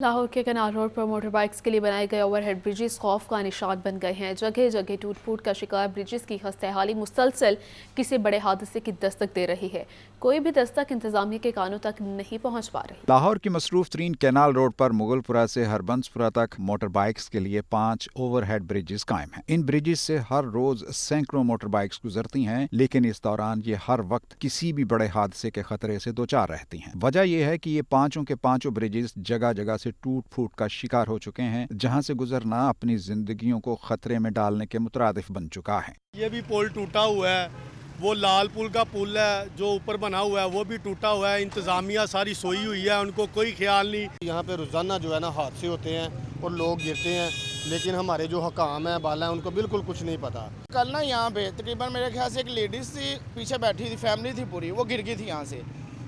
لاہور کے کنال روڈ پر motor bikes کے لیے بنائے گئے اوور ہیڈ بریجز خوف کا نشان بن گئے ہیں۔ جگہ جگہ ٹوٹ پھوٹ کا شکار بریجز کی خستہ مسلسل کسی بڑے حادثے کی دستک دے رہی ہے۔ کوئی بھی دستک انتظامیہ کے کانوں تک نہیں پہنچ پا رہی۔ لاہور کی مصروف ترین کینال روڈ پر مغل پورہ سے ہربنس پورہ تک موٹر بائکس کے لیے 5 اوور ہیڈ بریجز قائم ہیں۔ ان بریجز سے ہر روز سینکڑوں موٹر بائکس گزرتی ہیں، لیکن اس دوران یہ ہر وقت کسی بھی بڑے حادثے کے خطرے سے دوچار رہتی ہیں۔ وجہ یہ ہے کہ یہ پانچوں کے پانچوں بریجز جگہ جگہ سے ٹوٹ پھوٹ کا شکار ہو چکے ہیں، جہاں سے گزرنا اپنی زندگیوں کو خطرے میں ڈالنے کے مترادف بن چکا ہے۔ یہ بھی پول ٹوٹا ہوا ہے، وہ لال پل کا پل ہے جو اوپر بنا ہوا ہے وہ بھی ٹوٹا ہوا ہے۔ انتظامیہ ساری سوئی ہوئی ہے، ان کو کوئی خیال نہیں۔ یہاں پہ روزانہ جو ہے نا حادثے ہوتے ہیں اور لوگ گرتے ہیں، لیکن ہمارے جو حکام ہیں بالا ہیں ان کو بالکل کچھ نہیں پتا۔ کل نا یہاں پہ تقریباً میرے خیال سے ایک لیڈیز تھی، پیچھے بیٹھی تھی، فیملی تھی پوری، وہ گر گئی تھی یہاں سے،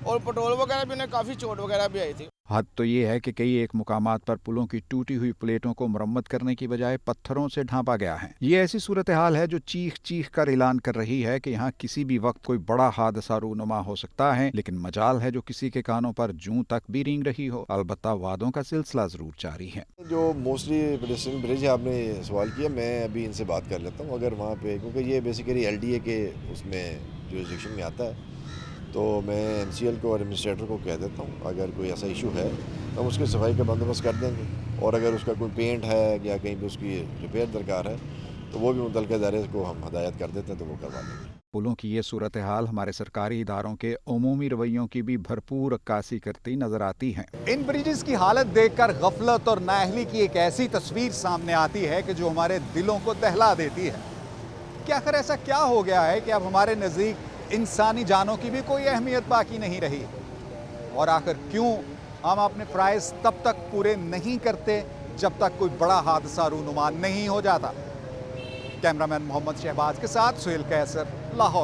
اور پٹرول وغیرہ بھی انہیں کافی چوٹ وغیرہ بھی آئی تھی۔ حد تو یہ ہے کہ کئی ایک مقامات پر پلوں کی ٹوٹی ہوئی پلیٹوں کو مرمت کرنے کی بجائے پتھروں سے ڈھانپا گیا ہے۔ یہ ایسی صورتحال ہے جو چیخ چیخ کر اعلان کر رہی ہے کہ یہاں کسی بھی وقت کوئی بڑا حادثہ رونما ہو سکتا ہے، لیکن مجال ہے جو کسی کے کانوں پر جوں تک بھی رینگ رہی ہو۔ البتہ وعدوں کا سلسلہ ضرور جاری ہے۔ جو موسٹلی پیڈسٹرین برج ہے، آپ نے سوال کیا، میں ابھی ان سے بات کر لیتا ہوں۔ اگر وہاں پہ، کیونکہ یہ بیسیکلی LDA کے اس میں جورسڈکشن میں آتا ہے، تو میں MCL کو اور ایڈمنسٹریٹر کو کہہ دیتا ہوں اگر کوئی ایسا ایشو ہے تو ہم اس کی صفائی کا بندوبست کر دیں گے، اور اگر اس کا کوئی پینٹ ہے یا کہیں پہ اس کی ریپیئر درکار ہے تو وہ بھی متعلقہ ادارے کو ہم ہدایت کر دیتے ہیں تو وہ کروا دیں گے۔ پلوں کی یہ صورتحال ہمارے سرکاری اداروں کے عمومی رویوں کی بھی بھرپور عکاسی کرتی نظر آتی ہے۔ ان بریجز کی حالت دیکھ کر غفلت اور نااہلی کی ایک ایسی تصویر سامنے آتی ہے کہ جو ہمارے دلوں کو دہلا دیتی ہے کہ آخر ایسا کیا ہو گیا ہے کہ اب ہمارے نزدیک انسانی جانوں کی بھی کوئی اہمیت باقی نہیں رہی، اور آخر کیوں ہم اپنے فرائض تب تک پورے نہیں کرتے جب تک کوئی بڑا حادثہ رونما نہیں ہو جاتا۔ کیمرامین محمد شہباز کے ساتھ سہیل قیصر، لاہور۔